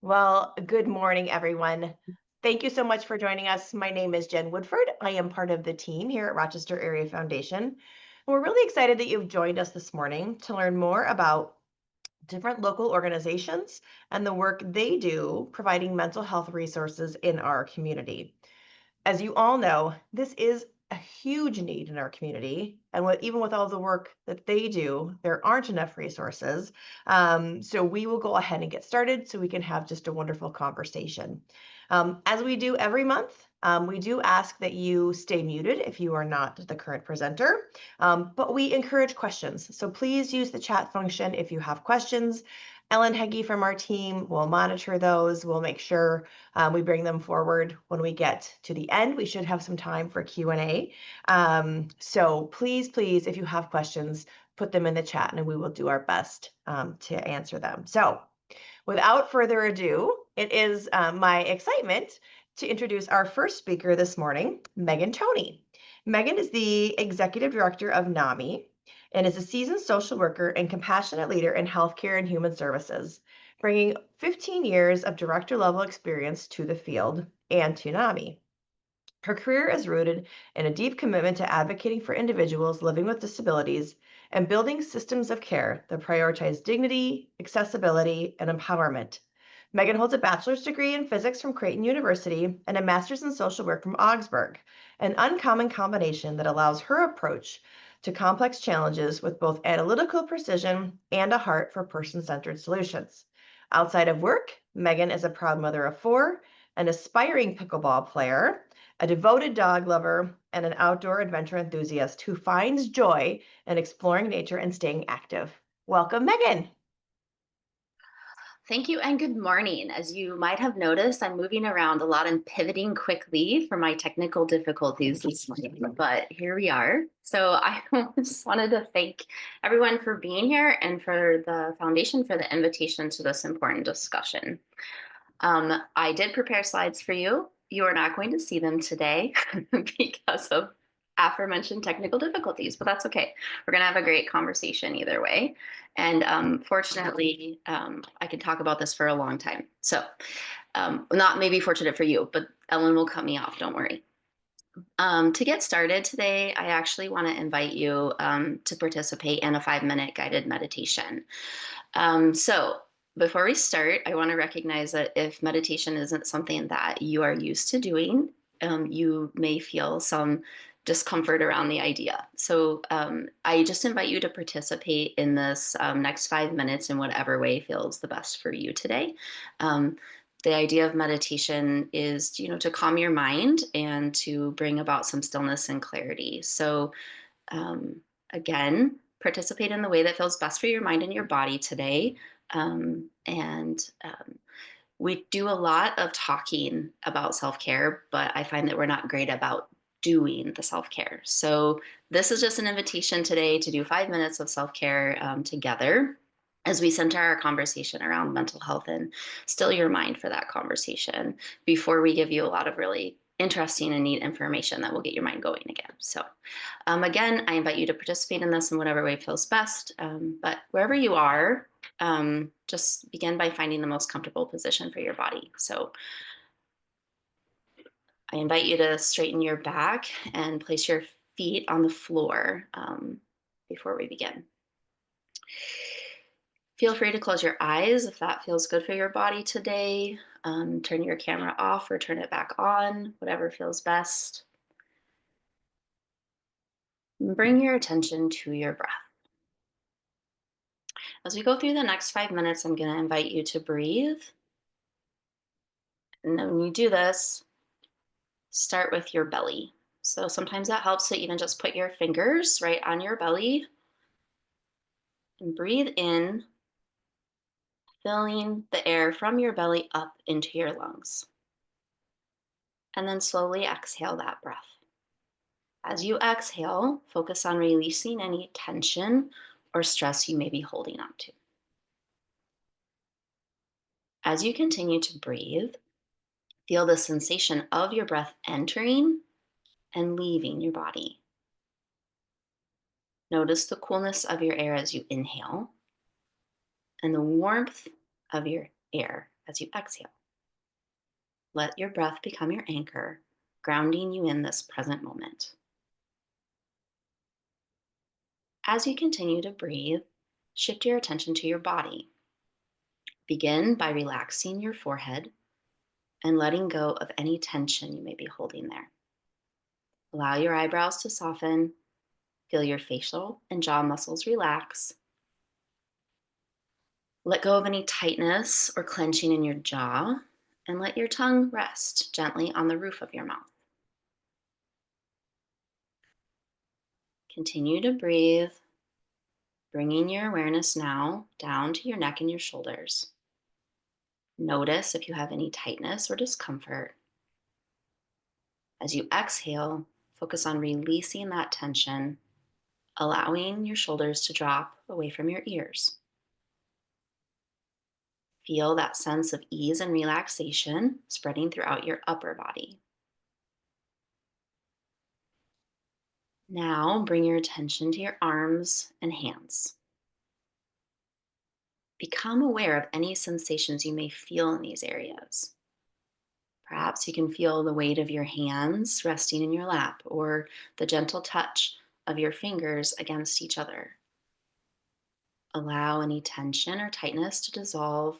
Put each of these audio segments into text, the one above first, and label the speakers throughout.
Speaker 1: Well, good morning, everyone. Thank you so much for joining us. My name is Jen Woodford. I am part of the team here at Rochester Area Foundation. We're really excited that you've joined us this morning to learn more about different local organizations and the work they do providing mental health resources in our community. As you all know, this is a huge need in our community. And even with all the work that they do, there aren't enough resources. So we will go ahead and get started so we can have just a wonderful conversation. As we do every month, we do ask that you stay muted if you are not the current presenter, but we encourage questions. So please use the chat function if you have questions. Ellen Heggie from our team will monitor those. We'll make sure we bring them forward when we get to the end. We should have some time for Q&A. So please, if you have questions, put them in the chat and we will do our best to answer them. So without further ado, it is my excitement to introduce our first speaker this morning, Megan Toney. Megan is the Executive Director of NAMI and is a seasoned social worker and compassionate leader in healthcare and human services, bringing 15 years of director level experience to the field and to NAMI. Her career is rooted in a deep commitment to advocating for individuals living with disabilities and building systems of care that prioritize dignity, accessibility, and empowerment. Megan holds a bachelor's degree in physics from Creighton University and a master's in social work from Augsburg, an uncommon combination that allows her approach to complex challenges with both analytical precision and a heart for person-centered solutions. Outside of work, Megan is a proud mother of four, an aspiring pickleball player, a devoted dog lover, and an outdoor adventure enthusiast who finds joy in exploring nature and staying active. Welcome, Megan.
Speaker 2: Thank you and good morning. As you might have noticed, I'm moving around a lot and pivoting quickly for my technical difficulties this morning, but here we are. So I just wanted to thank everyone for being here and for the foundation for the invitation to this important discussion. I did prepare slides for you. You are not going to see them today because of aforementioned technical difficulties, but that's okay. We're going to have a great conversation either way. And fortunately, I can talk about this for a long time. So, not maybe fortunate for you, but Ellen will cut me off. Don't worry. To get started today, I actually want to invite you to participate in a 5-minute guided meditation. So, before we start, I want to recognize that if meditation isn't something that you are used to doing, you may feel some discomfort around the idea. So, I just invite you to participate in this next 5 minutes in whatever way feels the best for you today. Um, the idea of meditation is, to calm your mind and to bring about some stillness and clarity. So, again, participate in the way that feels best for your mind and your body today. And we do a lot of talking about self care, but I find that we're not great about doing the self care. So, this is just an invitation today to do 5 minutes of self care together as we center our conversation around mental health and still your mind for that conversation before we give you a lot of really interesting and neat information that will get your mind going again. So, again, I invite you to participate in this in whatever way feels best. But wherever you are, just begin by finding the most comfortable position for your body. So I invite you to straighten your back and place your feet on the floor before we begin. Feel free to close your eyes if that feels good for your body today. Turn your camera off or turn it back on, whatever feels best. And bring your attention to your breath. As we go through the next 5 minutes, I'm going to invite you to breathe. And then when you do this, start with your belly. So sometimes that helps to even just put your fingers right on your belly and breathe in, filling the air from your belly up into your lungs. And then slowly exhale that breath. As you exhale, focus on releasing any tension or stress you may be holding on to. As you continue to breathe, feel the sensation of your breath entering and leaving your body. Notice the coolness of your air as you inhale and the warmth of your air as you exhale. Let your breath become your anchor, grounding you in this present moment. As you continue to breathe, shift your attention to your body. Begin by relaxing your forehead and letting go of any tension you may be holding there. Allow your eyebrows to soften, feel your facial and jaw muscles relax. Let go of any tightness or clenching in your jaw, and let your tongue rest gently on the roof of your mouth. Continue to breathe, bringing your awareness now down to your neck and your shoulders. Notice if you have any tightness or discomfort. As you exhale, focus on releasing that tension, allowing your shoulders to drop away from your ears. Feel that sense of ease and relaxation spreading throughout your upper body. Now bring your attention to your arms and hands. Become aware of any sensations you may feel in these areas. Perhaps you can feel the weight of your hands resting in your lap or the gentle touch of your fingers against each other. Allow any tension or tightness to dissolve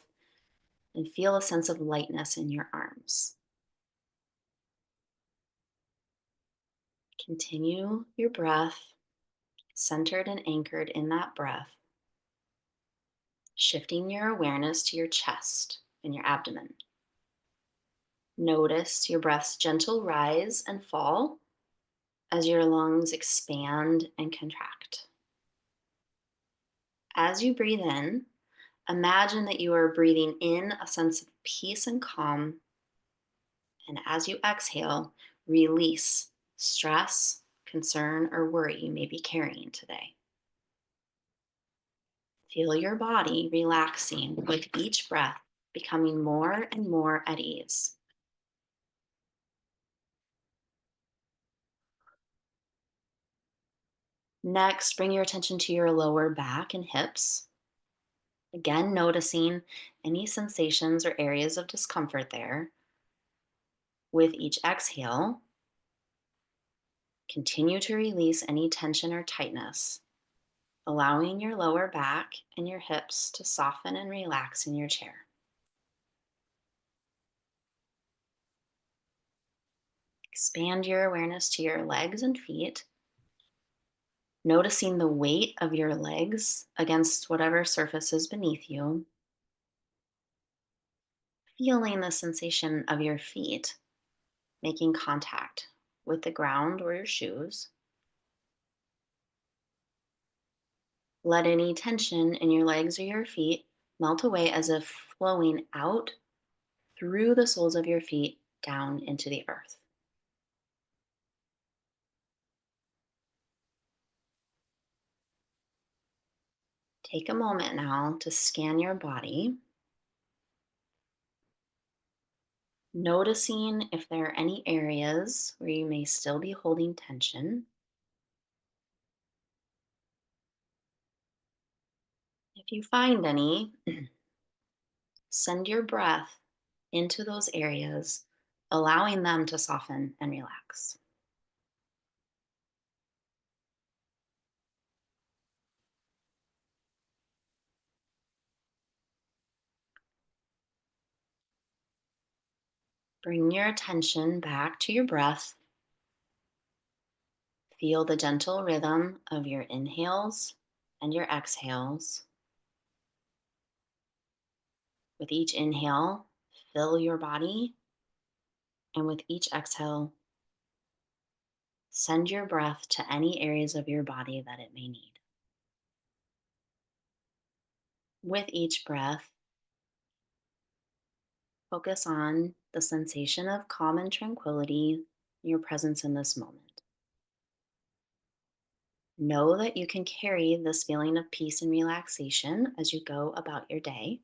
Speaker 2: and feel a sense of lightness in your arms. Continue your breath, centered and anchored in that breath, shifting your awareness to your chest and your abdomen. Notice your breath's gentle rise and fall as your lungs expand and contract. As you breathe in, imagine that you are breathing in a sense of peace and calm. And as you exhale, release stress, concern, or worry you may be carrying today. Feel your body relaxing with each breath, becoming more and more at ease. Next, bring your attention to your lower back and hips. Again, noticing any sensations or areas of discomfort there. With each exhale, continue to release any tension or tightness, allowing your lower back and your hips to soften and relax in your chair. Expand your awareness to your legs and feet, noticing the weight of your legs against whatever surface is beneath you, feeling the sensation of your feet making contact with the ground or your shoes. Let any tension in your legs or your feet melt away as if flowing out through the soles of your feet down into the earth. Take a moment now to scan your body, noticing if there are any areas where you may still be holding tension. If you find any, send your breath into those areas, allowing them to soften and relax. Bring your attention back to your breath. Feel the gentle rhythm of your inhales and your exhales. With each inhale, fill your body, and with each exhale, send your breath to any areas of your body that it may need. With each breath, focus on the sensation of calm and tranquility, your presence in this moment. Know that you can carry this feeling of peace and relaxation as you go about your day.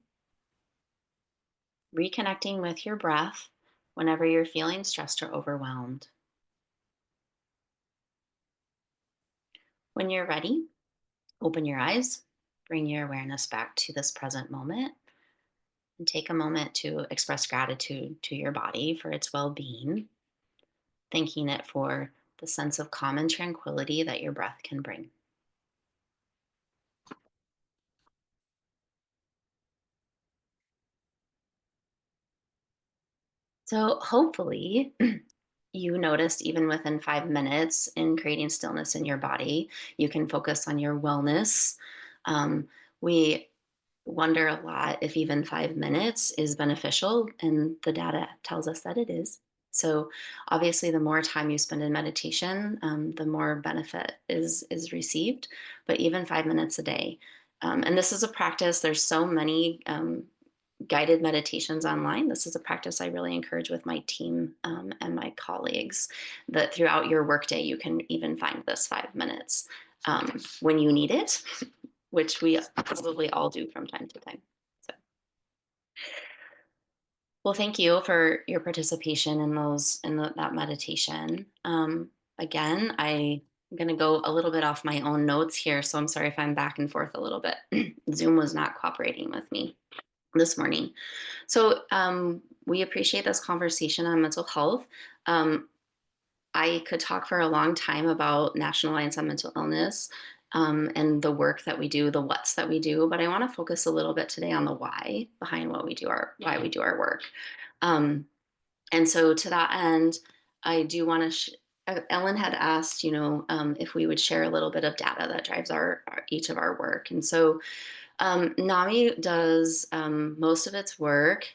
Speaker 2: Reconnecting with your breath whenever you're feeling stressed or overwhelmed. When you're ready, open your eyes, bring your awareness back to this present moment, And take a moment to express gratitude to your body for its well being, thanking it for the sense of calm and tranquility that your breath can bring. So, hopefully, you noticed even within 5 minutes in creating stillness in your body, you can focus on your wellness. We wonder a lot if even 5 minutes is beneficial, and the data tells us that it is. So, obviously, the more time you spend in meditation, the more benefit is received. But even 5 minutes a day, and this is a practice. There's so many guided meditations online. This is a practice I really encourage with my team and my colleagues, that throughout your workday, you can even find this 5 minutes when you need it, which we probably all do from time to time. So, well, thank you for your participation in that meditation. Again, I'm going to go a little bit off my own notes here, so I'm sorry if I'm back and forth a little bit. Zoom was not cooperating with me this morning. So we appreciate this conversation on mental health. Um, I could talk for a long time about National Alliance on Mental Illness and the work that we do, the what's that we do, but I want to focus a little bit today on the why behind why we do our work. Um, and so to that end, I do want to. Ellen had asked, if we would share a little bit of data that drives each of our work, and so NAMI does most of its work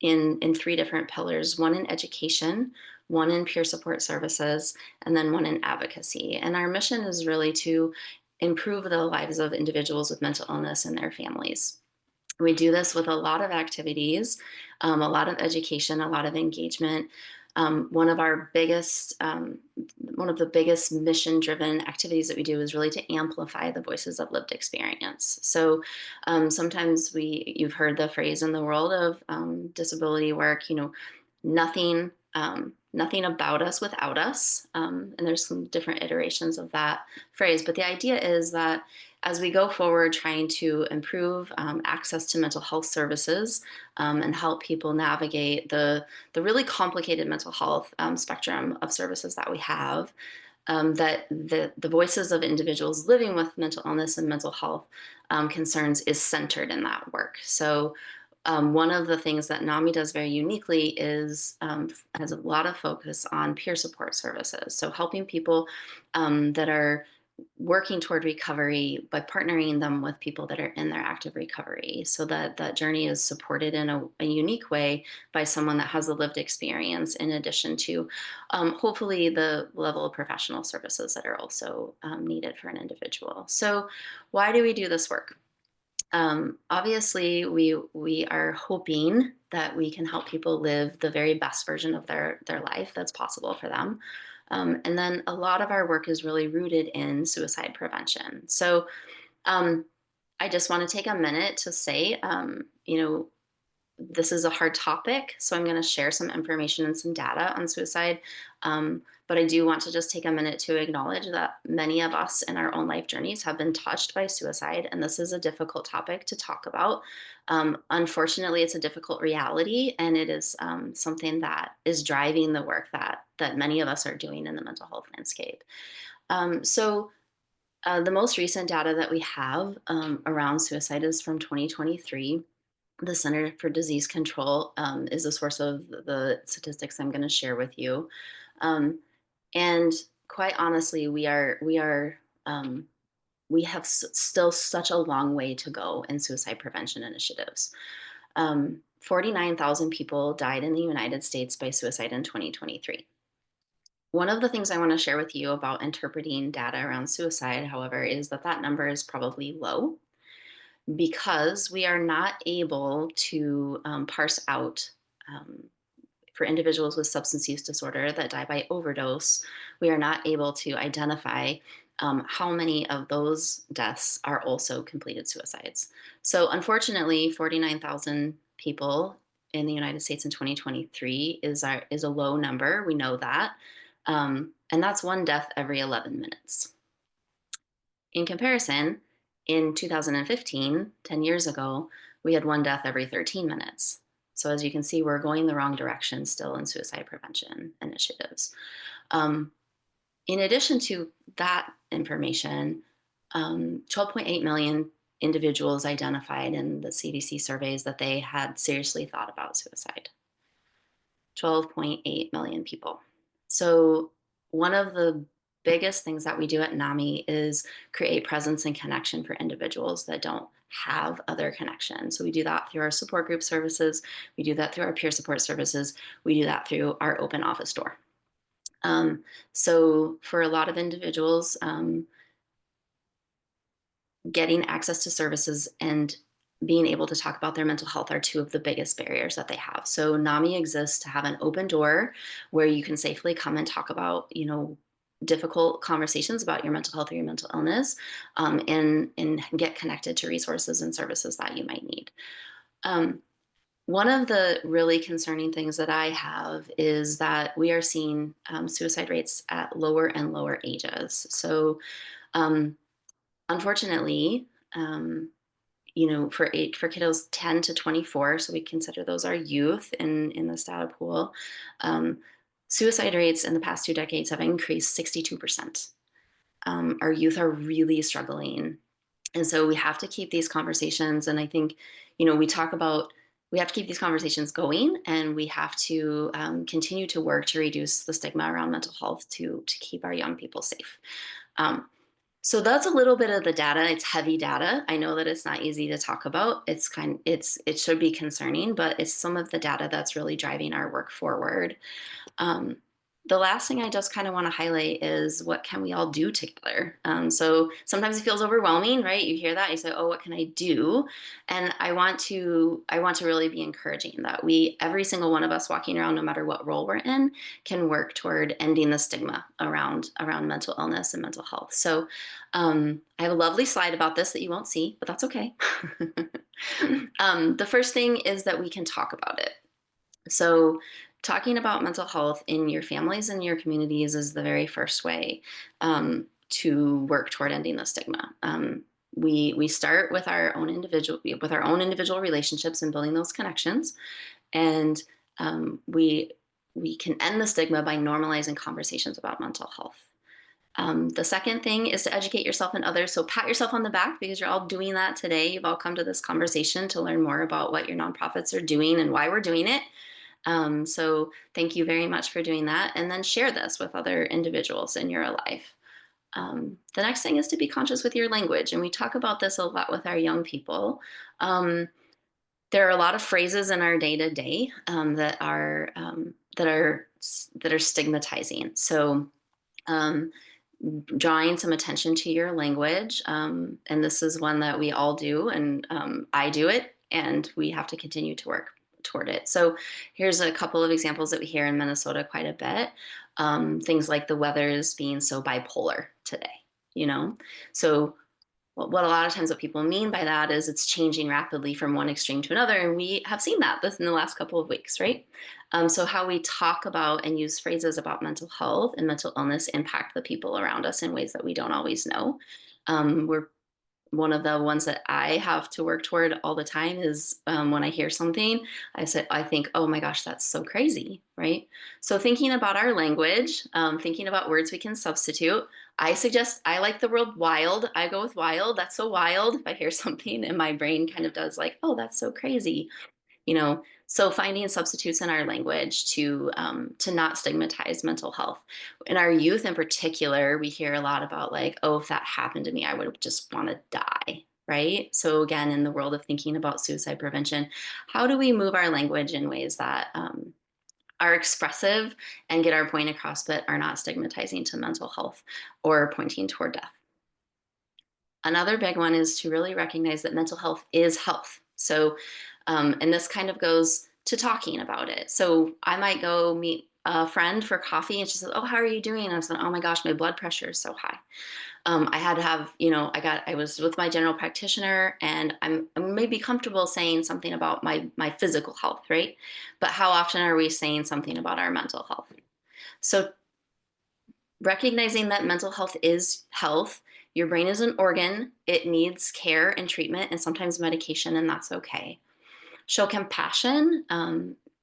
Speaker 2: in three different pillars: one in education, one in peer support services, and then one in advocacy. And our mission is really to improve the lives of individuals with mental illness and their families. We do this with a lot of activities, a lot of education, a lot of engagement. One of the biggest mission-driven activities that we do is really to amplify the voices of lived experience. So sometimes you've heard the phrase in the world of disability work, nothing, nothing about us without us. And there's some different iterations of that phrase, but the idea is that as we go forward trying to improve access to mental health services and help people navigate the really complicated mental health spectrum of services that we have, that the voices of individuals living with mental illness and mental health concerns is centered in that work. So one of the things that NAMI does very uniquely is has a lot of focus on peer support services. So helping people that are working toward recovery by partnering them with people that are in their active recovery, so that that journey is supported in a unique way by someone that has a lived experience, in addition to hopefully the level of professional services that are also needed for an individual. So why do we do this work? Obviously, we are hoping that we can help people live the very best version of their life that's possible for them. And then a lot of our work is really rooted in suicide prevention. So I just want to take a minute to say, this is a hard topic, so I'm going to share some information and some data on suicide. But I do want to just take a minute to acknowledge that many of us in our own life journeys have been touched by suicide, and this is a difficult topic to talk about. Unfortunately, it's a difficult reality, and it is something that is driving the work that many of us are doing in the mental health landscape. So the most recent data that we have around suicide is from 2023. The Center for Disease Control is the source of the statistics I'm going to share with you. And quite honestly, we have still such a long way to go in suicide prevention initiatives. 49,000 people died in the United States by suicide in 2023. One of the things I want to share with you about interpreting data around suicide, however, is that number is probably low, because we are not able to parse out, for individuals with substance use disorder that die by overdose, we are not able to identify how many of those deaths are also completed suicides. So unfortunately, 49,000 people in the United States in 2023 is a low number. We know that. And that's one death every 11 minutes. In comparison, in 2015, 10 years ago, we had one death every 13 minutes. So as you can see, we're going the wrong direction still in suicide prevention initiatives. In addition to that information, 12.8 million individuals identified in the CDC surveys that they had seriously thought about suicide. 12.8 million people. So one of the biggest things that we do at NAMI is create presence and connection for individuals that don't have other connections. So we do that through our support group services. We do that through our peer support services. We do that through our open office door. So for a lot of individuals, getting access to services and being able to talk about their mental health are two of the biggest barriers that they have. So NAMI exists to have an open door where you can safely come and talk about, difficult conversations about your mental health or your mental illness, and get connected to resources and services that you might need. One of the really concerning things that I have is that we are seeing suicide rates at lower and lower ages. So unfortunately, for kiddos 10 to 24, so we consider those our youth in this data pool, suicide rates in the past 2 decades have increased 62%. Our youth are really struggling. And so we have to keep these conversations. And I think, we have to keep these conversations going, and we have to continue to work to reduce the stigma around mental health to keep our young people safe. So that's a little bit of the data. It's heavy data. I know that it's not easy to talk about. It should be concerning, but it's some of the data that's really driving our work forward. The last thing I just kind of want to highlight is what can we all do together? So sometimes it feels overwhelming, right? You hear that, you say, "Oh, what can I do?" And I want to really be encouraging that every single one of us walking around, no matter what role we're in, can work toward ending the stigma around mental illness and mental health. So I have a lovely slide about this that you won't see, but that's okay. The first thing is that we can talk about it. So talking about mental health in your families and your communities is the very first way to work toward ending the stigma. We start with our own individual relationships and building those connections, and we can end the stigma by normalizing conversations about mental health. The second thing is to educate yourself and others. So pat yourself on the back because you're all doing that today. You've all come to this conversation to learn more about what your nonprofits are doing and why we're doing it. So thank you very much for doing that. And then share this with other individuals in your life. The next thing is to be conscious with your language. And we talk about this a lot with our young people. There are a lot of phrases in our day-to-day that are stigmatizing. So drawing some attention to your language. And this is one that we all do, and I do it, and we have to continue to work toward it. So here's a couple of examples that we hear in Minnesota quite a bit. Things like the weather is being so bipolar today, So what a lot of times what people mean by that is it's changing rapidly from one extreme to another. And we have seen that in the last couple of weeks, right? So how we talk about and use phrases about mental health and mental illness impact the people around us in ways that we don't always know. One of the ones that I have to work toward all the time is when I hear something, I think, oh my gosh, that's so crazy, right? So thinking about our language, thinking about words we can substitute. I like the word wild. I go with wild. That's so wild. If I hear something and my brain kind of does like, oh, that's so crazy. So finding substitutes in our language to not stigmatize mental health. In our youth in particular, we hear a lot about like, oh, if that happened to me, I would just want to die, right? So again, in the world of thinking about suicide prevention, how do we move our language in ways that are expressive and get our point across, but are not stigmatizing to mental health or pointing toward death? Another big one is to really recognize that mental health is health. So, and this kind of goes to talking about it. So I might go meet a friend for coffee and she says, oh, how are you doing? And I said, oh my gosh, my blood pressure is so high. I had to have, I was with my general practitioner, and I may be comfortable saying something about my physical health, right? But how often are we saying something about our mental health? So recognizing that mental health is health, Your brain is an organ. It needs care and treatment and sometimes medication, and that's okay. Show compassion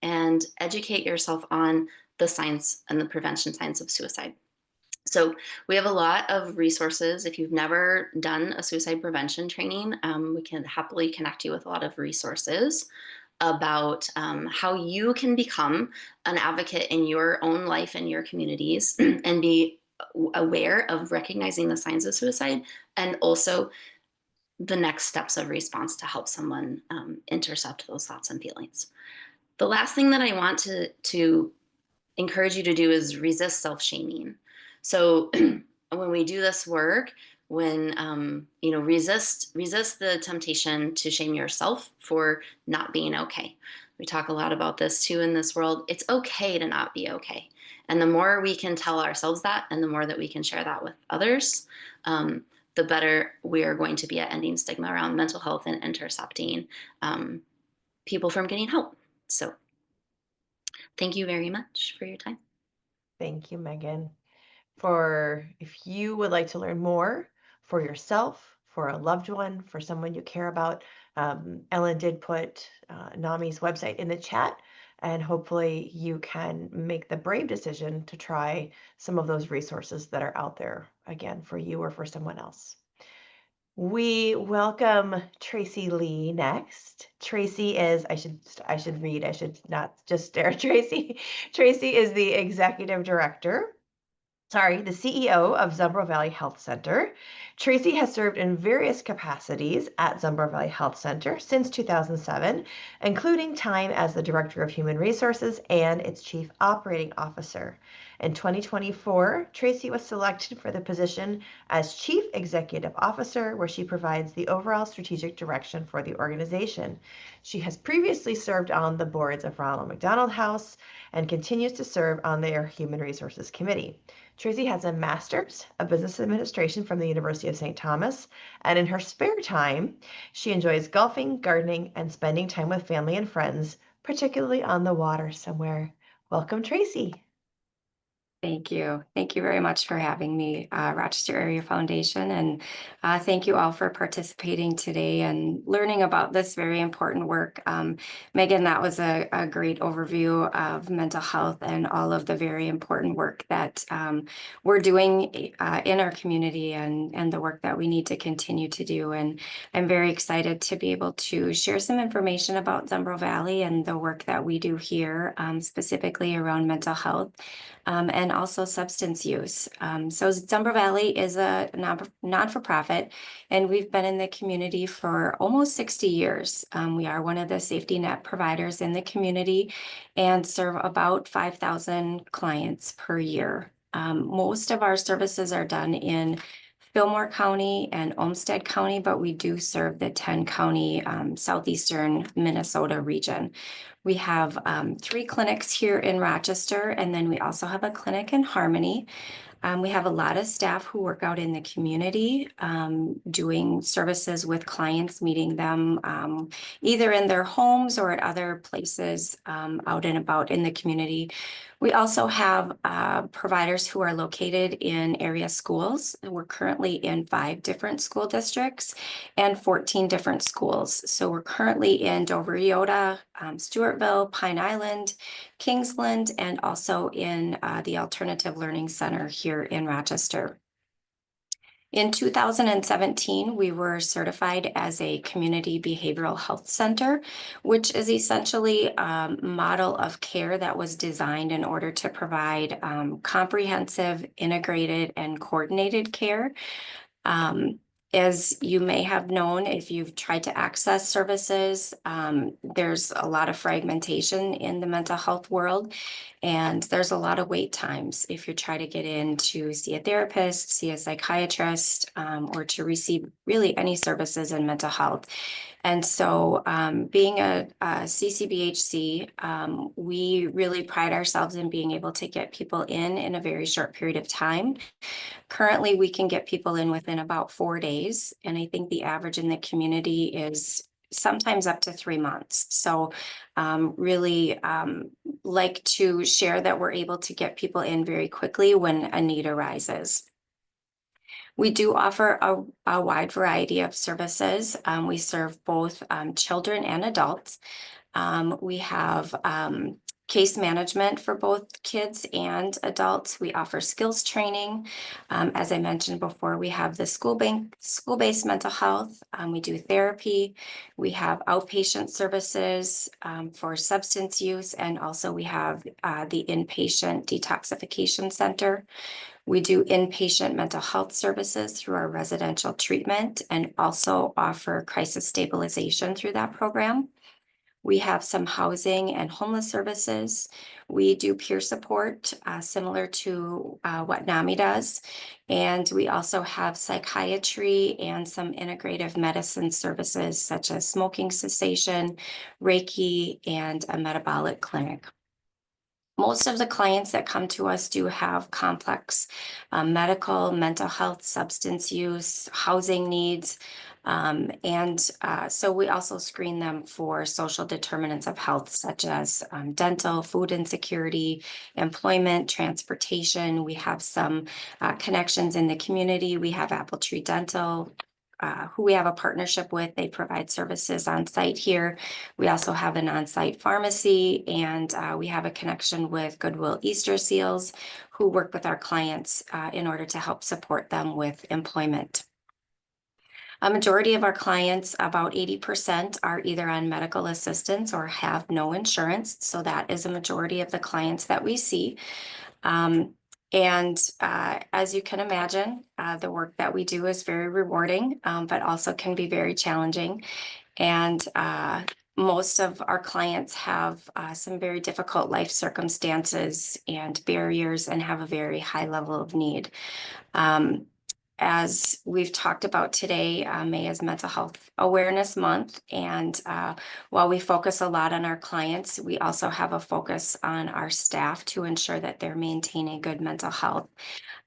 Speaker 2: and educate yourself on the signs and the prevention signs of suicide. So we have a lot of resources. If you've never done a suicide prevention training, we can happily connect you with a lot of resources about how you can become an advocate in your own life and your communities and be aware of recognizing the signs of suicide and also the next steps of response to help someone intercept those thoughts and feelings. The last thing that I want to encourage you to do is resist self-shaming. So when we do this work, when resist the temptation to shame yourself for not being okay. We talk a lot about this too in this world. It's okay to not be okay. And the more we can tell ourselves that, and the more that we can share that with others, the better we are going to be at ending stigma around mental health and intercepting people from getting help. So thank you very much for your time.
Speaker 1: Thank you, Megan. If you would like to learn more for yourself, for a loved one, for someone you care about, Ellen did put NAMI's website in the chat, and hopefully you can make the brave decision to try some of those resources that are out there, again, for you or for someone else. We welcome Tracy Lee next. Tracy is, I should not just stare at Tracy. Tracy is the the CEO of Zumbro Valley Health Center. Tracy has served in various capacities at Zumbro Valley Health Center since 2007, including time as the Director of Human Resources and its Chief Operating Officer. In 2024, Tracy was selected for the position as Chief Executive Officer, where she provides the overall strategic direction for the organization. She has previously served on the boards of Ronald McDonald House and continues to serve on their Human Resources Committee. Tracy has a master's of business administration from the University of St. Thomas, and in her spare time, she enjoys golfing, gardening, and spending time with family and friends, particularly on the water somewhere. Welcome, Tracy.
Speaker 3: Thank you. Thank you very much for having me, Rochester Area Foundation. And thank you all for participating today and learning about this very important work. Megan, that was a great overview of mental health and all of the very important work that we're doing in our community and the work that we need to continue to do. And I'm very excited to be able to share some information about Zumbro Valley and the work that we do here, specifically around mental health. And also substance use. So Zumbro Valley is a non-for-profit, and we've been in the community for almost 60 years. We are one of the safety net providers in the community and serve about 5,000 clients per year. Most of our services are done in Fillmore County and Olmsted County, but we do serve the 10-county southeastern Minnesota region. We have 3 clinics here in Rochester, and then we also have a clinic in Harmony. We have a lot of staff who work out in the community, doing services with clients, meeting them either in their homes or at other places out and about in the community. We also have providers who are located in area schools. We're currently in 5 different school districts and 14 different schools. So we're currently in Dover, Yoda, Stewartville, Pine Island, Kingsland, and also in the Alternative Learning Center here in Rochester. In 2017, we were certified as a community behavioral health center, which is essentially a model of care that was designed in order to provide comprehensive, integrated, and coordinated care. As you may have known, if you've tried to access services, there's a lot of fragmentation in the mental health world, and there's a lot of wait times if you try to get in to see a therapist, see a psychiatrist, or to receive really any services in mental health. And so being a CCBHC, we really pride ourselves in being able to get people in a very short period of time. Currently, we can get people in within about 4 days, and I think the average in the community is sometimes up to 3 months. So really like to share that we're able to get people in very quickly when a need arises. We do offer a wide variety of services. We serve both children and adults. We have case management for both kids and adults. We offer skills training. As I mentioned before, we have the school-based mental health. We do therapy. We have outpatient services for substance use, and also we have the inpatient detoxification center. We do inpatient mental health services through our residential treatment and also offer crisis stabilization through that program. We have some housing and homeless services. We do peer support, similar to what NAMI does. And we also have psychiatry and some integrative medicine services such as smoking cessation, Reiki, and a metabolic clinic. Most of the clients that come to us do have complex medical, mental health, substance use, housing needs. So we also screen them for social determinants of health, such as dental, food insecurity, employment, transportation. We have some connections in the community. We have Apple Tree Dental, who we have a partnership with. They provide services on site here. We also have an on-site pharmacy, and we have a connection with Goodwill Easter Seals, who work with our clients in order to help support them with employment. A majority of our clients, about 80%, are either on medical assistance or have no insurance. So that is a majority of the clients that we see. As you can imagine, the work that we do is very rewarding, but also can be very challenging. And most of our clients have some very difficult life circumstances and barriers and have a very high level of need. As we've talked about today, May is Mental Health Awareness Month. And while we focus a lot on our clients, we also have a focus on our staff to ensure that they're maintaining good mental health.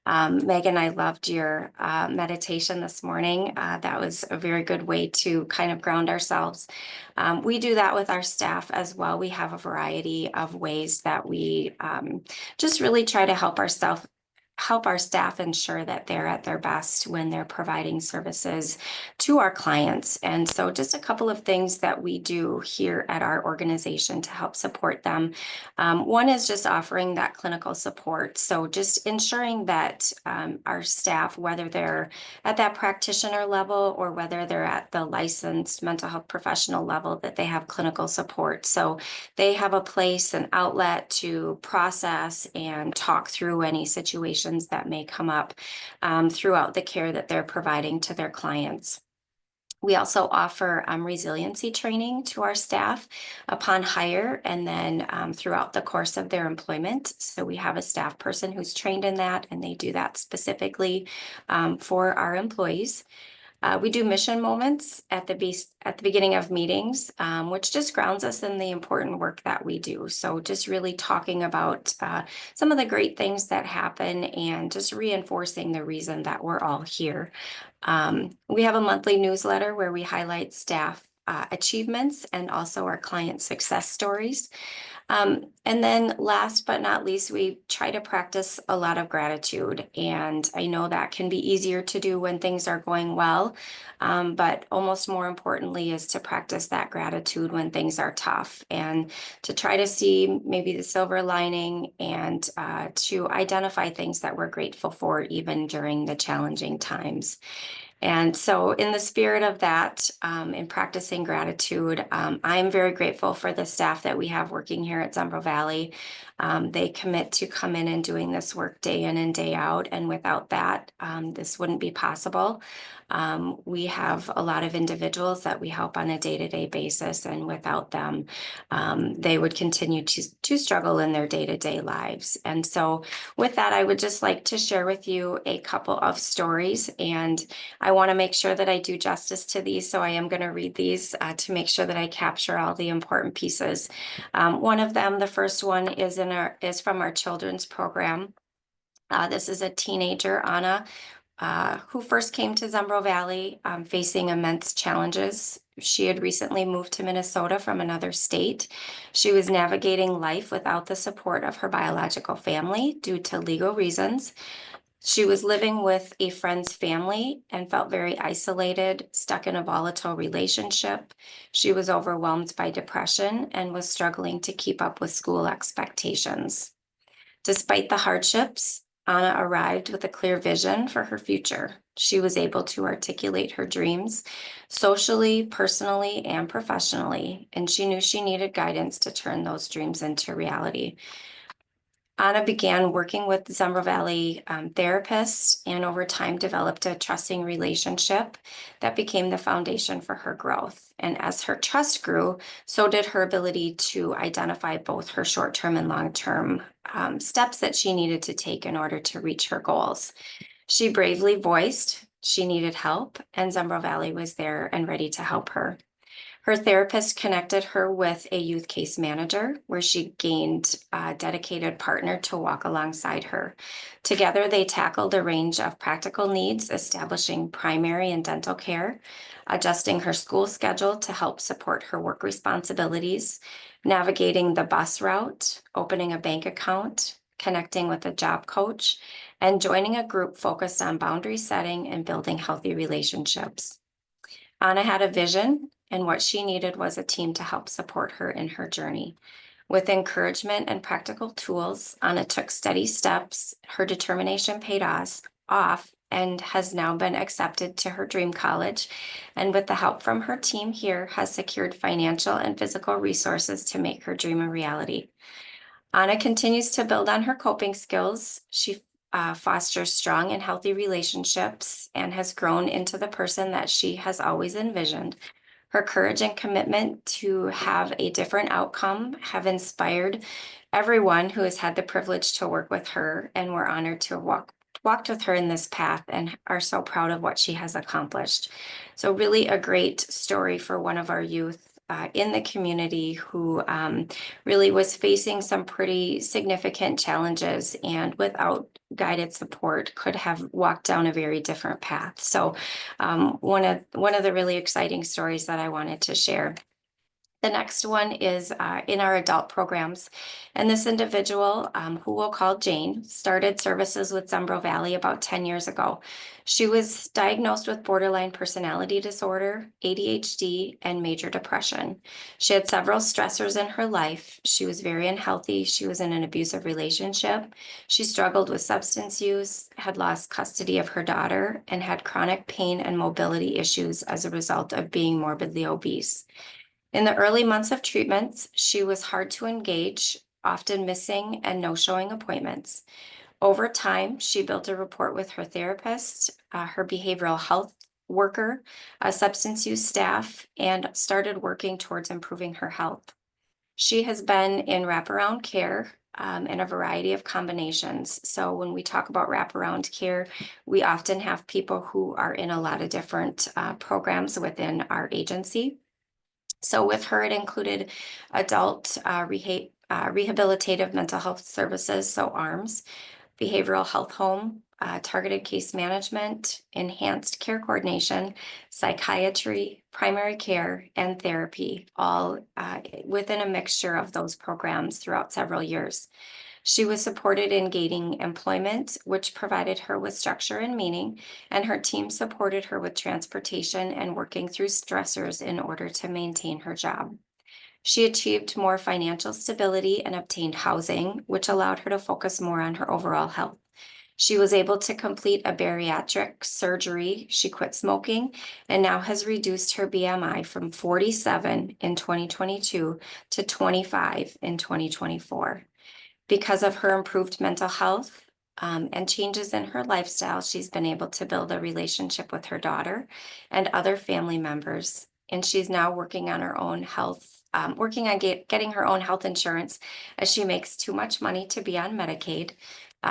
Speaker 3: Megan, I loved your meditation this morning. That was a very good way to kind of ground ourselves. We do that with our staff as well. We have a variety of ways that we just really try to help our staff ensure that they're at their best when they're providing services to our clients. And so just a couple of things that we do here at our organization to help support them. One is just offering that clinical support. So just ensuring that our staff, whether they're at that practitioner level or whether they're at the licensed mental health professional level, that they have clinical support. So they have a place, an outlet to process and talk through any situations that may come up throughout the care that they're providing to their clients. We also offer resiliency training to our staff upon hire and then throughout the course of their employment. So we have a staff person who's trained in that, and they do that specifically for our employees. We do mission moments at the beginning of meetings, which just grounds us in the important work that we do. So just really talking about some of the great things that happen and just reinforcing the reason that we're all here. We have a monthly newsletter where we highlight staff achievements and also our client success stories. And then last but not least, we try to practice a lot of gratitude. And I know that can be easier to do when things are going well, but almost more importantly is to practice that gratitude when things are tough and to try to see maybe the silver lining and to identify things that we're grateful for even during the challenging times. And so in the spirit of that, in practicing gratitude, I'm very grateful for the staff that we have working here at Zumbro Valley. They commit to come in and doing this work day in and day out. And without that, this wouldn't be possible. We have a lot of individuals that we help on a day-to-day basis, and without them, they would continue to struggle in their day-to-day lives. And so with that, I would just like to share with you a couple of stories, and I want to make sure that I do justice to these. So I am going to read these to make sure that I capture all the important pieces. One of them, the first one, is from our children's program. This is a teenager, Anna, who first came to Zumbro Valley facing immense challenges. She had recently moved to Minnesota from another state. She was navigating life without the support of her biological family due to legal reasons. She was living with a friend's family and felt very isolated, stuck in a volatile relationship. She was overwhelmed by depression and was struggling to keep up with school expectations. Despite the hardships, Anna arrived with a clear vision for her future. She was able to articulate her dreams socially, personally, and professionally, and she knew she needed guidance to turn those dreams into reality. Anna began working with Zumbo Valley therapists and over time developed a trusting relationship that became the foundation for her growth. And as her trust grew, so did her ability to identify both her short-term and long-term steps that she needed to take in order to reach her goals. She bravely voiced she needed help, and Zumbo Valley was there and ready to help her. Her therapist connected her with a youth case manager where she gained a dedicated partner to walk alongside her. Together, they tackled a range of practical needs, establishing primary and dental care, adjusting her school schedule to help support her work responsibilities, navigating the bus route, opening a bank account, connecting with a job coach, and joining a group focused on boundary setting and building healthy relationships. Anna had a vision, and what she needed was a team to help support her in her journey. With encouragement and practical tools, Anna took steady steps. Her determination paid off and has now been accepted to her dream college. And with the help from her team here, has secured financial and physical resources to make her dream a reality. Anna continues to build on her coping skills. She fosters strong and healthy relationships and has grown into the person that she has always envisioned. Her courage and commitment to have a different outcome have inspired everyone who has had the privilege to work with her, and we're honored to have walked with her in this path and are so proud of what she has accomplished. So really a great story for one of our youth in the community who really was facing some pretty significant challenges and without guided support could have walked down a very different path. So one of the really exciting stories that I wanted to share. The next one is in our adult programs. And this individual, who we'll call Jane, started services with Zumbo Valley about 10 years ago. She was diagnosed with borderline personality disorder, ADHD, and major depression. She had several stressors in her life. She was very unhealthy. She was in an abusive relationship. She struggled with substance use, had lost custody of her daughter, and had chronic pain and mobility issues as a result of being morbidly obese. In the early months of treatments, she was hard to engage, often missing and no-showing appointments. Over time, she built a rapport with her therapist, her behavioral health worker, substance use staff, and started working towards improving her health. She has been in wraparound care in a variety of combinations. So when we talk about wraparound care, we often have people who are in a lot of different programs within our agency. So with her, it included adult rehabilitative mental health services, so ARMS, behavioral health home, targeted case management, enhanced care coordination, psychiatry, primary care, and therapy, all within a mixture of those programs throughout several years. She was supported in gaining employment, which provided her with structure and meaning, and her team supported her with transportation and working through stressors in order to maintain her job. She achieved more financial stability and obtained housing, which allowed her to focus more on her overall health. She was able to complete a bariatric surgery. She quit smoking and now has reduced her BMI from 47 in 2022 to 25 in 2024. Because of her improved mental health and changes in her lifestyle, she's been able to build a relationship with her daughter and other family members. And she's now working on her own health, working on getting her own health insurance as she makes too much money to be on Medicaid.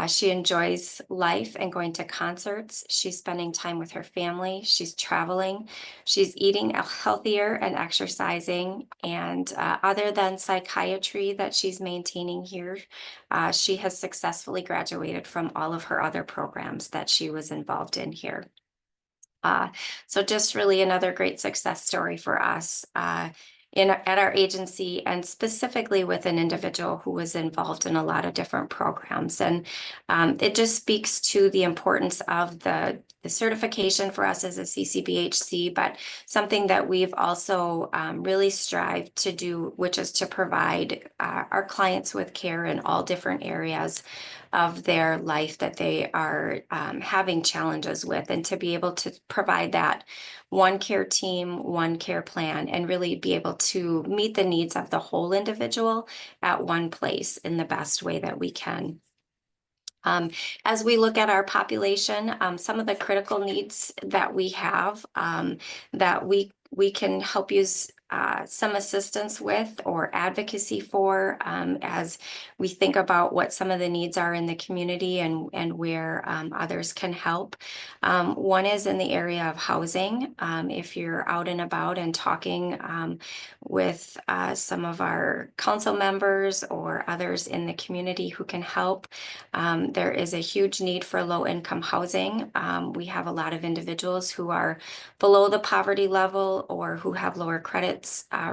Speaker 3: She enjoys life and going to concerts. She's spending time with her family. She's traveling. She's eating healthier and exercising. And other than psychiatry that she's maintaining here, she has successfully graduated from all of her other programs that she was involved in here. So just really another great success story for us. at our agency, and specifically with an individual who was involved in a lot of different programs. And it just speaks to the importance of the certification for us as a CCBHC, but something that we've also really strived to do, which is to provide our clients with care in all different areas of their life that they are having challenges with, and to be able to provide that one care team, one care plan, and really be able to meet the needs of the whole individual at one place in the best way that we can. As we look at our population, some of the critical needs that we have that we can help use some assistance with or advocacy for as we think about what some of the needs are in the community and where others can help. One is in the area of housing. If you're out and about and talking with some of our council members or others in the community who can help, there is a huge need for low-income housing. We have a lot of individuals who are below the poverty level or who have lower credits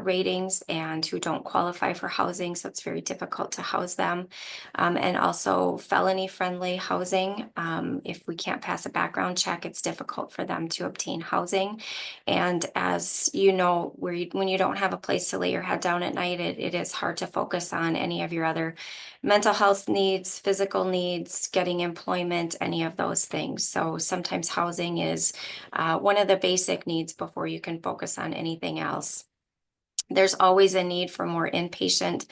Speaker 3: ratings and who don't qualify for housing, so it's very difficult to house them. And also felony-friendly housing. If we can't pass a background check, it's difficult for them to obtain housing. And as you know, when you don't have a place to lay your head down at night, it is hard to focus on any of your other mental health needs, physical needs, getting employment, any of those things. So sometimes housing is one of the basic needs before you can focus on anything else. There's always a need for more inpatient,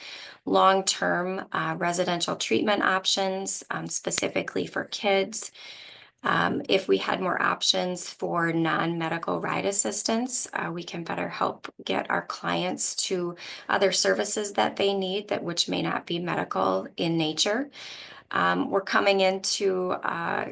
Speaker 3: long-term residential treatment options, specifically for kids. If we had more options for non-medical ride assistance, we can better help get our clients to other services that they need, which may not be medical in nature. We're coming into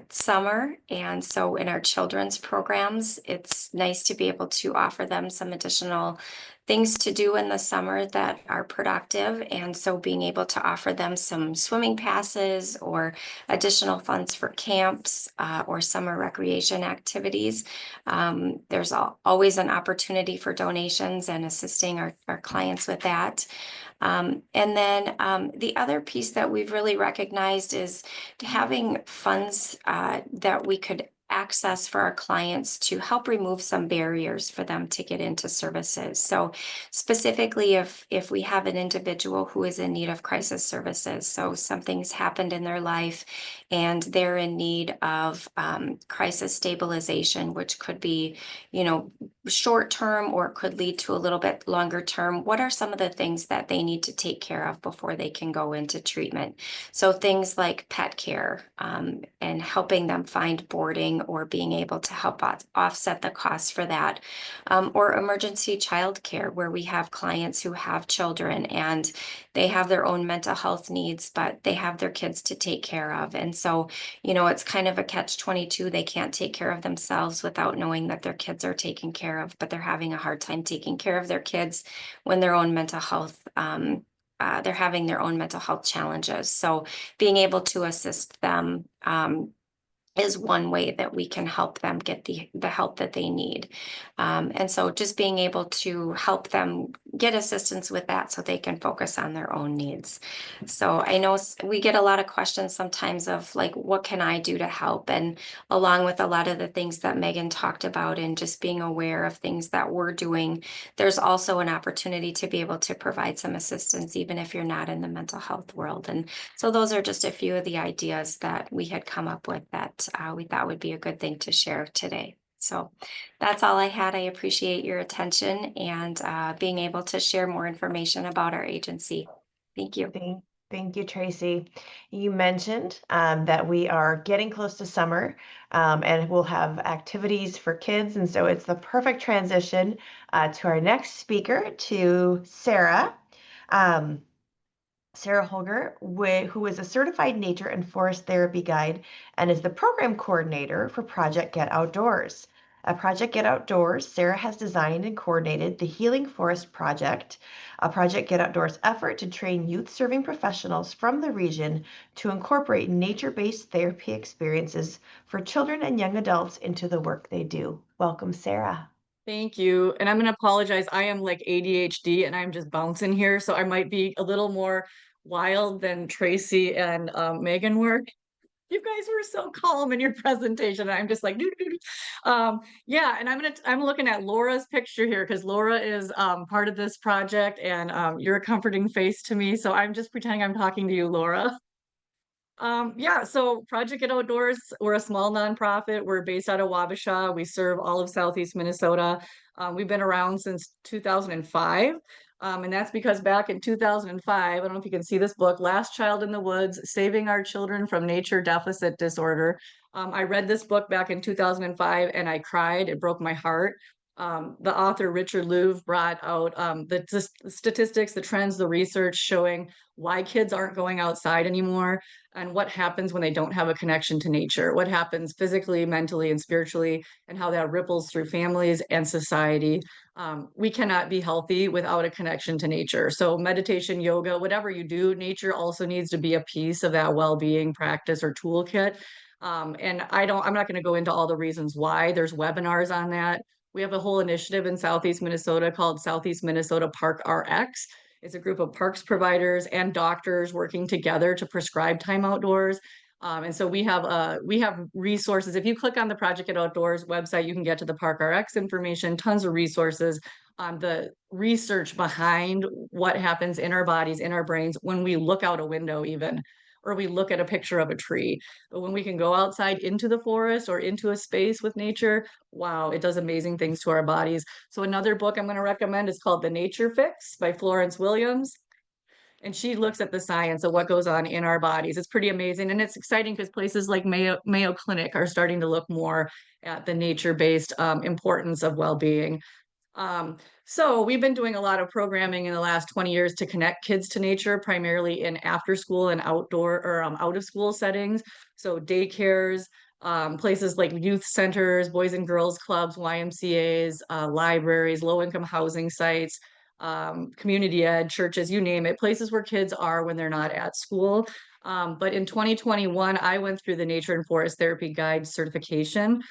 Speaker 3: summer, and so in our children's programs, it's nice to be able to offer them some additional things to do in the summer that are productive. And so being able to offer them some swimming passes or additional funds for camps or summer recreation activities. There's always an opportunity for donations and assisting our clients with that. And then the other piece that we've really recognized is having funds that we could access for our clients to help remove some barriers for them to get into services. So specifically, if we have an individual who is in need of crisis services, so something's happened in their life and they're in need of crisis stabilization, which could be, short term or could lead to a little bit longer term, what are some of the things that they need to take care of before they can go into treatment? So things like pet care and helping them find boarding or being able to help offset the costs for that, or emergency child care, where we have clients who have children and they have their own mental health needs, but they have their kids to take care of. And so, it's kind of a catch-22. They can't take care of themselves without knowing that their kids are taken care of, but they're having a hard time taking care of their kids when their own mental health they're having their own mental health challenges. So being able to assist them is one way that we can help them get the help that they need. And so just being able to help them get assistance with that so they can focus on their own needs. So I know we get a lot of questions sometimes of like, what can I do to help? And along with a lot of the things that Megan talked about and just being aware of things that we're doing, there's also an opportunity to be able to provide some assistance, even if you're not in the mental health world. And so those are just a few of the ideas that we had come up with that we thought would be a good thing to share today. So that's all I had. I appreciate your attention and being able to share more information about our agency. Thank you.
Speaker 1: Thank you, Tracy. You mentioned that we are getting close to summer and we'll have activities for kids. And so it's the perfect transition to our next speaker, to Sarah. Sarah Holger, who is a certified nature and forest therapy guide and is the program coordinator for Project Get Outdoors. At Project Get Outdoors, Sarah has designed and coordinated the Healing Forest Project, a Project Get Outdoors effort to train youth-serving professionals from the region to incorporate nature-based therapy experiences for children and young adults into the work they do. Welcome, Sarah.
Speaker 4: Thank you. And I'm going to apologize. I am like ADHD and I'm just bouncing here. So I might be a little more wild than Tracy and Megan were. You guys were so calm in your presentation. I'm just like, doo, doo, doo. Yeah. And I'm looking at Laura's picture here because Laura is part of this project and you're a comforting face to me. So I'm just pretending I'm talking to you, Laura. Yeah, so Project Get Outdoors, we're a small nonprofit. We're based out of Wabasha. We serve all of Southeast Minnesota. We've been around since 2005. And that's because back in 2005, I don't know if you can see this book, Last Child in the Woods, Saving Our Children from Nature Deficit Disorder. I read this book back in 2005 and I cried. It broke my heart. The author, Richard Louv, brought out the statistics, the trends, the research showing why kids aren't going outside anymore and what happens when they don't have a connection to nature, what happens physically, mentally, and spiritually, and how that ripples through families and society. We cannot be healthy without a connection to nature. So meditation, yoga, whatever you do, nature also needs to be a piece of that well-being practice or toolkit. And I'm not going to go into all the reasons why. There's webinars on that. We have a whole initiative in Southeast Minnesota called Southeast Minnesota Park RX. It's a group of parks providers and doctors working together to prescribe time outdoors. And so we have resources. If you click on the Project Get Outdoors website, you can get to the Park RX information, tons of resources on the research behind what happens in our bodies, in our brains when we look out a window even, or we look at a picture of a tree. But when we can go outside into the forest or into a space with nature, wow, it does amazing things to our bodies. So another book I'm going to recommend is called The Nature Fix by Florence Williams. And she looks at the science of what goes on in our bodies. It's pretty amazing. And it's exciting because places like Mayo Clinic are starting to look more at the nature-based importance of well-being. So we've been doing a lot of programming in the last 20 years to connect kids to nature, primarily in after school and outdoor or out of school settings. So daycares, places like youth centers, boys and girls clubs, YMCAs, libraries, low income housing sites, community ed, churches, you name it, places where kids are when they're not at school. But in 2021, I went through the Nature and Forest Therapy Guide certification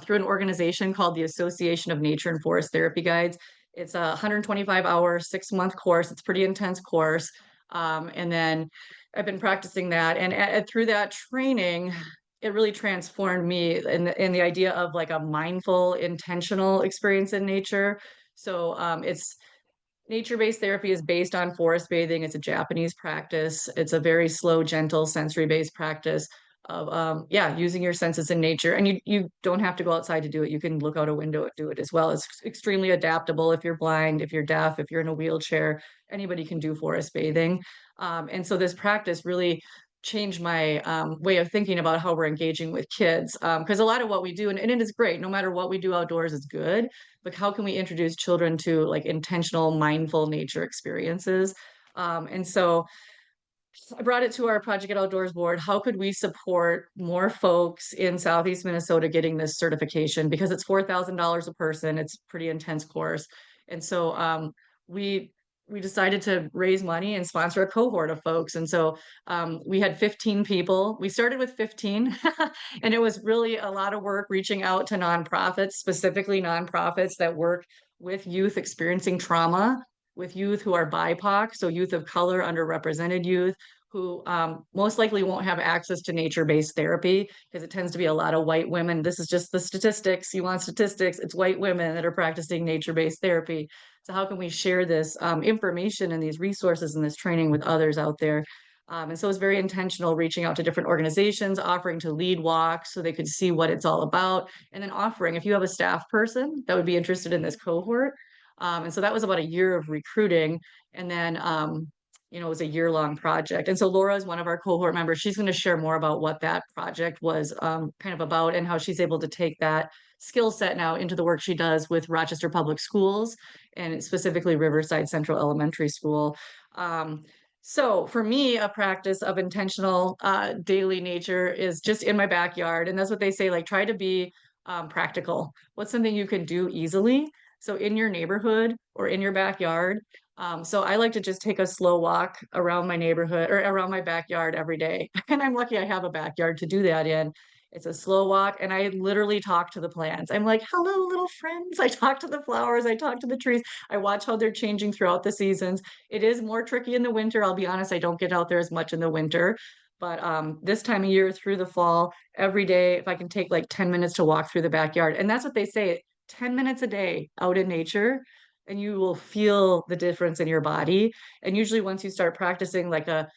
Speaker 4: through an organization called the Association of Nature and Forest Therapy Guides. It's a 125-hour, 6-month course. It's a pretty intense course. And then I've been practicing that. And through that training, it really transformed me in the idea of like a mindful, intentional experience in nature. So it's nature-based therapy is based on forest bathing. It's a Japanese practice. It's a very slow, gentle, sensory-based practice of using your senses in nature. And you don't have to go outside to do it. You can look out a window and do it as well. It's extremely adaptable. If you're blind, if you're deaf, if you're in a wheelchair, anybody can do forest bathing. And so this practice really changed my way of thinking about how we're engaging with kids. Because a lot of what we do, and it is great, no matter what we do outdoors is good, but how can we introduce children to like intentional, mindful nature experiences? And so I brought it to our Project Get Outdoors board. How could we support more folks in Southeast Minnesota getting this certification? Because it's $4,000 a person. It's a pretty intense course. And so we decided to raise money and sponsor a cohort of folks. And so we had 15 people. We started with 15, and it was really a lot of work reaching out to nonprofits, specifically nonprofits that work with youth experiencing trauma, with youth who are BIPOC, so youth of color, underrepresented youth, who most likely won't have access to nature-based therapy because it tends to be a lot of white women. This is just the statistics. You want statistics, it's white women that are practicing nature-based therapy. So how can we share this information and these resources and this training with others out there? And so it's very intentional reaching out to different organizations, offering to lead walks so they could see what it's all about, and then offering, if you have a staff person that would be interested in this cohort. And so that was about a year of recruiting. And then it was a year-long project. And so Laura is one of our cohort members. She's going to share more about what that project was kind of about and how she's able to take that skill set now into the work she does with Rochester Public Schools and specifically Riverside Central Elementary School. So for me, a practice of intentional daily nature is just in my backyard. And that's what they say, like, try to be practical. What's something you can do easily? So in your neighborhood or in your backyard. So I like to just take a slow walk around my neighborhood or around my backyard every day. And I'm lucky I have a backyard to do that in. It's a slow walk, and I literally talk to the plants. I'm like, hello, little friends. I talk to the flowers, I talk to the trees. I watch how they're changing throughout the seasons. It is more tricky in the winter. I'll be honest, I don't get out there as much in the winter. But this time of year through the fall, every day, if I can take like 10 minutes to walk through the backyard, and that's what they say, 10 minutes a day out in nature, and you will feel the difference in your body. And usually once you start practicing like a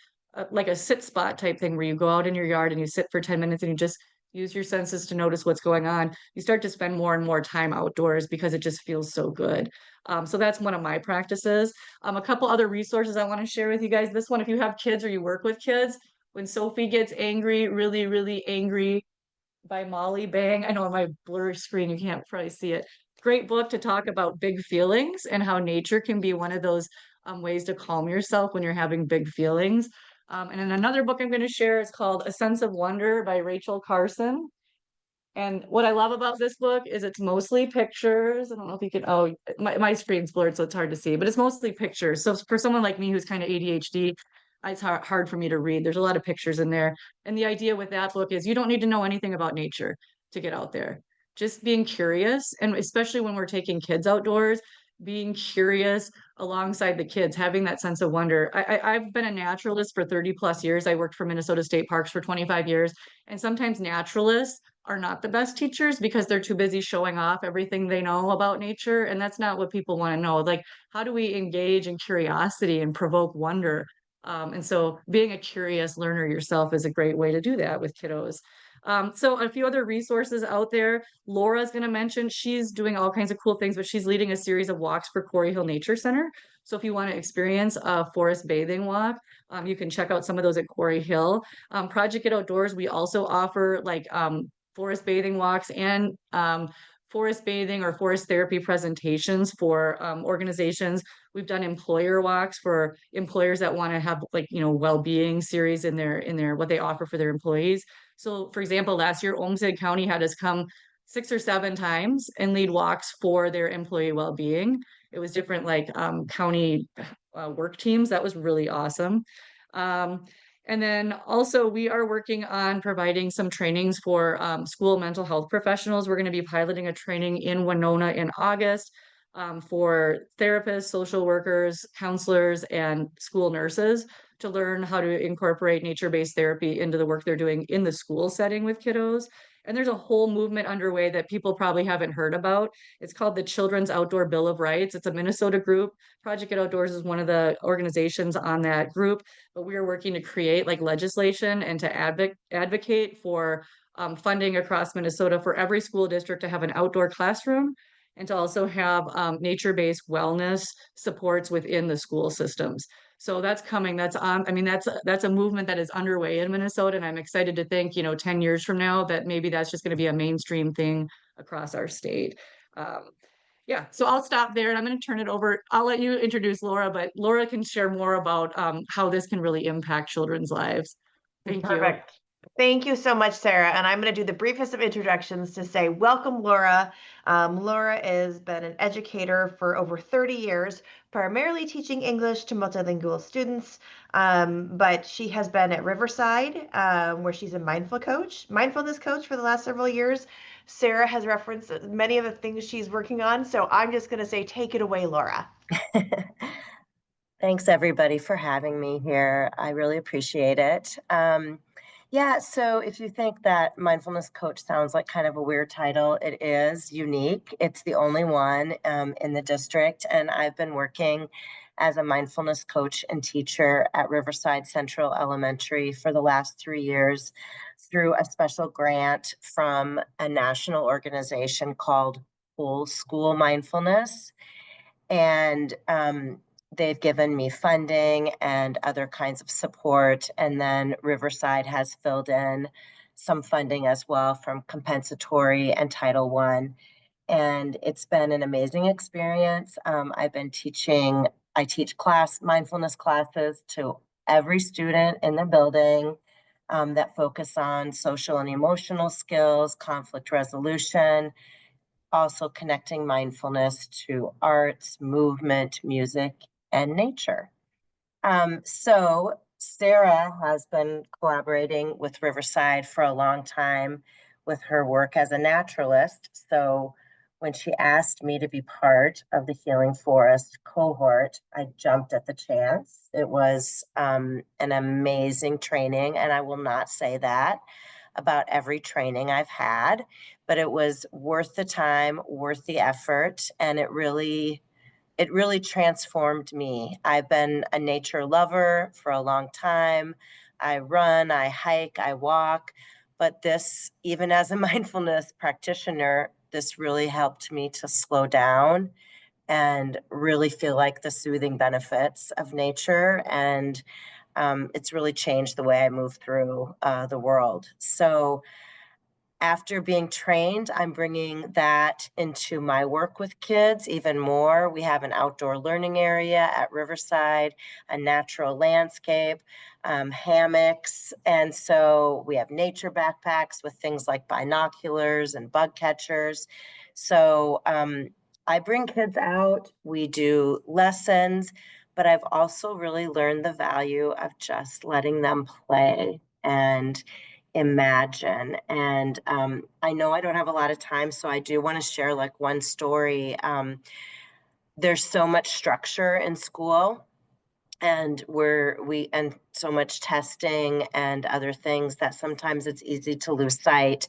Speaker 4: sit spot type thing where you go out in your yard and you sit for 10 minutes and you just use your senses to notice what's going on, you start to spend more and more time outdoors because it just feels so good. So that's one of my practices. A couple other resources I want to share with you guys. This one, if you have kids or you work with kids, When Sophie Gets Angry, Really, Really Angry by Molly Bang. I know on my blurry screen, you can't probably see it. Great book to talk about big feelings and how nature can be one of those ways to calm yourself when you're having big feelings. And then another book I'm going to share is called A Sense of Wonder by Rachel Carson. And what I love about this book is it's mostly pictures. I don't know if you can, oh, my screen's blurred, so it's hard to see, but it's mostly pictures. So for someone like me who's kind of ADHD, it's hard for me to read. There's a lot of pictures in there. And the idea with that book is you don't need to know anything about nature to get out there. Just being curious, and especially when we're taking kids outdoors, being curious alongside the kids, having that sense of wonder. I've been a naturalist for 30 plus years. I worked for Minnesota State Parks for 25 years. And sometimes naturalists are not the best teachers because they're too busy showing off everything they know about nature. And that's not what people want to know. Like, how do we engage in curiosity and provoke wonder? And so being a curious learner yourself is a great way to do that with kiddos. So a few other resources out there. Laura's going to mention, she's doing all kinds of cool things, but she's leading a series of walks for Quarry Hill Nature Center. So if you want to experience a forest bathing walk, you can check out some of those at Quarry Hill. Project Get Outdoors, we also offer like forest bathing walks and forest bathing or forest therapy presentations for organizations. We've done employer walks for employers that want to have like, well-being series in their what they offer for their employees. So for example, last year, Olmsted County had us come 6 or 7 times and lead walks for their employee well-being. It was different like county work teams. That was really awesome. And then also we are working on providing some trainings for school mental health professionals. We're going to be piloting a training in Winona in August for therapists, social workers, counselors, and school nurses to learn how to incorporate nature-based therapy into the work they're doing in the school setting with kiddos. And there's a whole movement underway that people probably haven't heard about. It's called the Children's Outdoor Bill of Rights. It's a Minnesota group. Project Get Outdoors is one of the organizations on that group, but we are working to create like legislation and to advocate for funding across Minnesota for every school district to have an outdoor classroom and to also have nature-based wellness supports within the school systems. So that's coming. That's on. I mean, that's a movement that is underway in Minnesota, and I'm excited to think, 10 years from now, that maybe that's just going to be a mainstream thing across our state. Yeah, so I'll stop there and I'm going to turn it over. I'll let you introduce Laura, but Laura can share more about how this can really impact children's lives. Thank you.
Speaker 1: Perfect. Thank you so much, Sarah. And I'm going to do the briefest of introductions to say welcome, Laura. Laura has been an educator for over 30 years, primarily teaching English to multilingual students. But she has been at Riverside, where she's a mindfulness coach for the last several years. Sarah has referenced many of the things she's working on. So I'm just going to say, take it away, Laura.
Speaker 5: Thanks everybody for having me here. I really appreciate it. Yeah, so if you think that mindfulness coach sounds like kind of a weird title, it is unique. It's the only one in the district, and I've been working as a mindfulness coach and teacher at Riverside Central Elementary for the last 3 years through a special grant from a national organization called Whole School Mindfulness. And they've given me funding and other kinds of support. And then Riverside has filled in some funding as well from compensatory and Title I. And it's been an amazing experience. I teach mindfulness classes to every student in the building that focus on social and emotional skills, conflict resolution, also connecting mindfulness to arts, movement, music, and nature. So Sarah has been collaborating with Riverside for a long time. with her work as a naturalist. So when she asked me to be part of the Healing Forest cohort, I jumped at the chance. It was an amazing training, and I will not say that about every training I've had, but it was worth the time, worth the effort, and it really transformed me. I've been a nature lover for a long time. I run, I hike, I walk, but this, even as a mindfulness practitioner, this really helped me to slow down and really feel like the soothing benefits of nature. And it's really changed the way I move through the world. So after being trained, I'm bringing that into my work with kids even more. We have an outdoor learning area at Riverside, a natural landscape, hammocks. And so we have nature backpacks with things like binoculars and bug catchers. So I bring kids out, we do lessons, but I've also really learned the value of just letting them play and imagine. And I know I don't have a lot of time, so I do want to share like one story. There's so much structure in school, and and so much testing and other things that sometimes it's easy to lose sight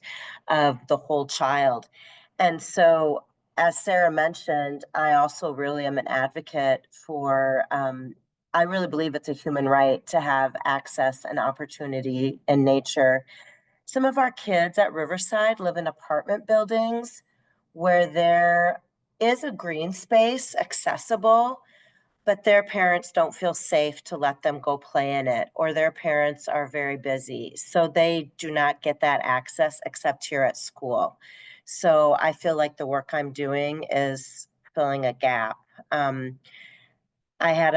Speaker 5: of the whole child. And so, as Sarah mentioned, I also really am an advocate for I really believe it's a human right to have access and opportunity in nature. Some of our kids at Riverside live in apartment buildings where there is a green space accessible, but their parents don't feel safe to let them go play in it, or their parents are very busy. So they do not get that access except here at school. So I feel like the work I'm doing is filling a gap. I had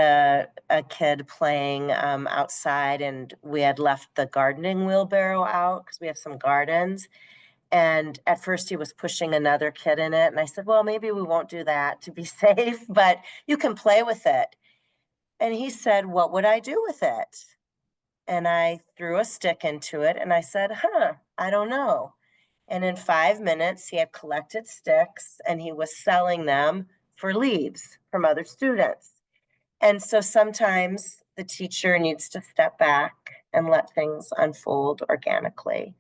Speaker 5: a kid playing outside, and we had left the gardening wheelbarrow out because we have some gardens. And at first he was pushing another kid in it. And I said, well, maybe we won't do that to be safe, but you can play with it. And he said, what would I do with it? And I threw a stick into it and I said, I don't know. And in 5 minutes, he had collected sticks and he was selling them for leaves from other students. And so sometimes the teacher needs to step back and let things unfold organically.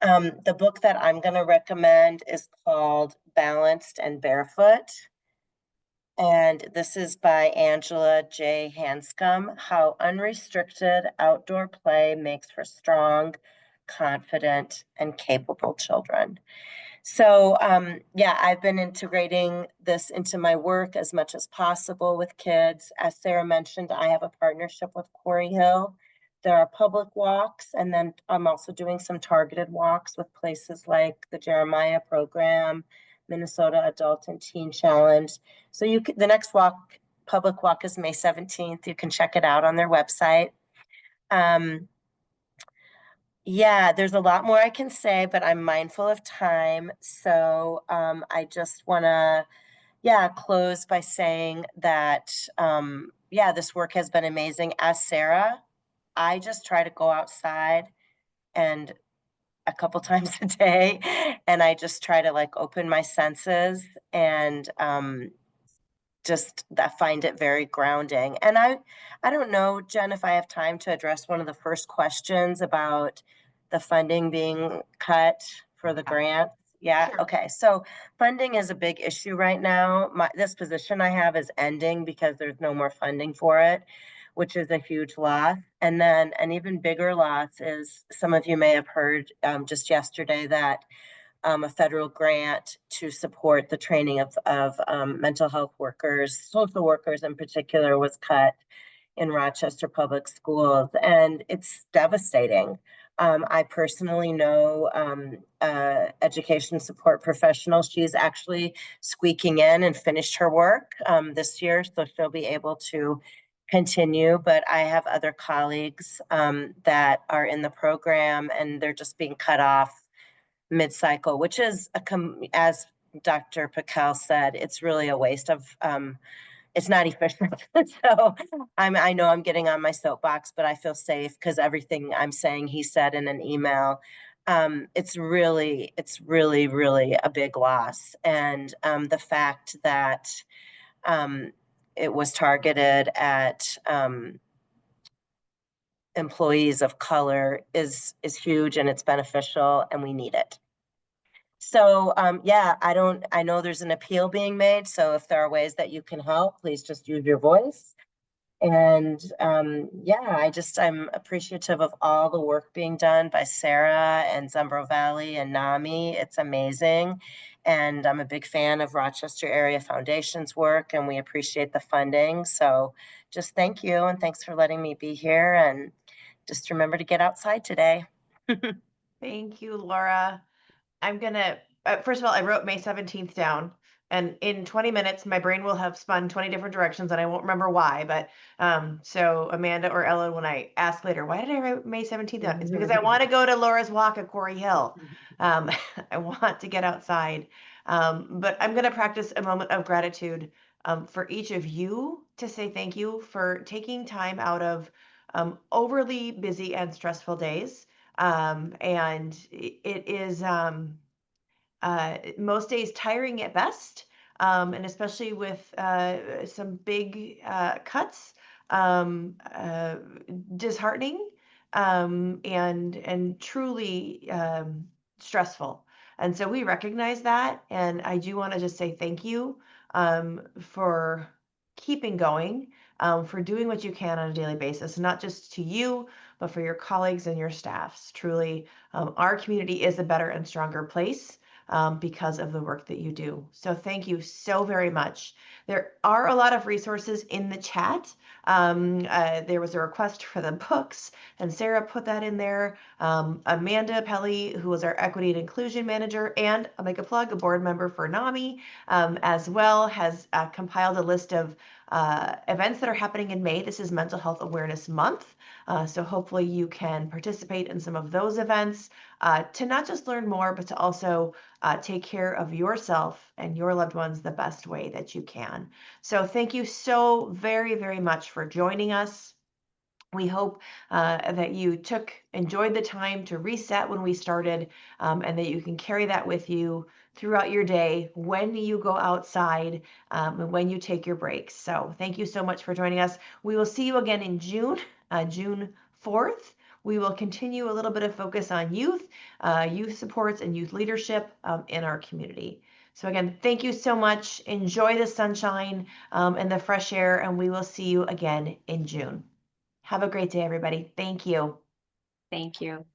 Speaker 5: The book that I'm going to recommend is called Balanced and Barefoot. And this is by Angela J. Hanscom, How Unrestricted Outdoor Play Makes for Strong, Confident, and Capable Children. So yeah, I've been integrating this into my work as much as possible with kids. As Sarah mentioned, I have a partnership with Quarry Hill. There are public walks, and then I'm also doing some targeted walks with places like the Jeremiah program, Minnesota Adult and Teen Challenge. So the next public walk is May 17th. You can check it out on their website. Yeah, there's a lot more I can say, but I'm mindful of time. So I just want to, close by saying that, this work has been amazing. As Sarah, I just try to go outside and a couple times a day, and I just try to like open my senses and just that find it very grounding. And I don't know, Jen, if I have time to address one of the first questions about the funding being cut for the grant. Yeah.
Speaker 1: Sure.
Speaker 5: Okay. So funding is a big issue right now. This position I have is ending because there's no more funding for it, which is a huge loss. And then an even bigger loss is, some of you may have heard just yesterday that a federal grant to support the training of mental health workers, social workers in particular, was cut in Rochester Public Schools, and it's devastating. I personally know education support professional. She's actually squeaking in and finished her work this year, so she'll be able to continue. But I have other colleagues that are in the program, and they're just being cut off mid-cycle, which is, as Dr. Pakel said, it's really a waste of, it's not efficient. So I know I'm getting on my soapbox, but I feel safe because everything I'm saying he said in an email. it's really, really a big loss. And the fact that it was targeted at employees of color is huge, and it's beneficial, and we need it. So yeah, I know there's an appeal being made. So if there are ways that you can help, please just use your voice. And yeah, I'm appreciative of all the work being done by Sarah and Zumbro Valley and NAMI. It's amazing. And I'm a big fan of Rochester Area Foundation's work, and we appreciate the funding. So just thank you, and thanks for letting me be here. And just remember to get outside today.
Speaker 1: Thank you, Laura. I'm gonna, first of all, I wrote May 17th down, and in 20 minutes, my brain will have spun 20 different directions and I won't remember why. But so Amanda or Ellen, when I ask later, why did I write May 17th down? It's because I want to go to Laura's walk at Quarry Hill. I want to get outside. But I'm gonna practice a moment of gratitude for each of you to say thank you for taking time out of overly busy and stressful days. And it is most days tiring at best, and especially with some big cuts, disheartening, and truly stressful. And so we recognize that, and I do want to just say thank you for keeping going, for doing what you can on a daily basis, not just to you, but for your colleagues and your staffs. Truly, our community is a better and stronger place because of the work that you do. So thank you so very much. There are a lot of resources in the chat. There was a request for the books, and Sarah put that in there. Amanda Pelly, who is our Equity and Inclusion Manager, and I'll make a plug, a board member for NAMI, as well, has compiled a list of events that are happening in May. This is Mental Health Awareness Month. So hopefully you can participate in some of those events to not just learn more, but to also take care of yourself and your loved ones the best way that you can. So thank you so very, very much for joining us. We hope that you enjoyed the time to reset when we started, and that you can carry that with you throughout your day when you go outside, and when you take your breaks. So thank you so much for joining us. We will see you again in June, June 4th. We will continue a little bit of focus on youth supports and youth leadership in our community. So again, thank you so much. Enjoy the sunshine and the fresh air, and we will see you again in June. Have a great day, everybody. Thank you.
Speaker 3: Thank you.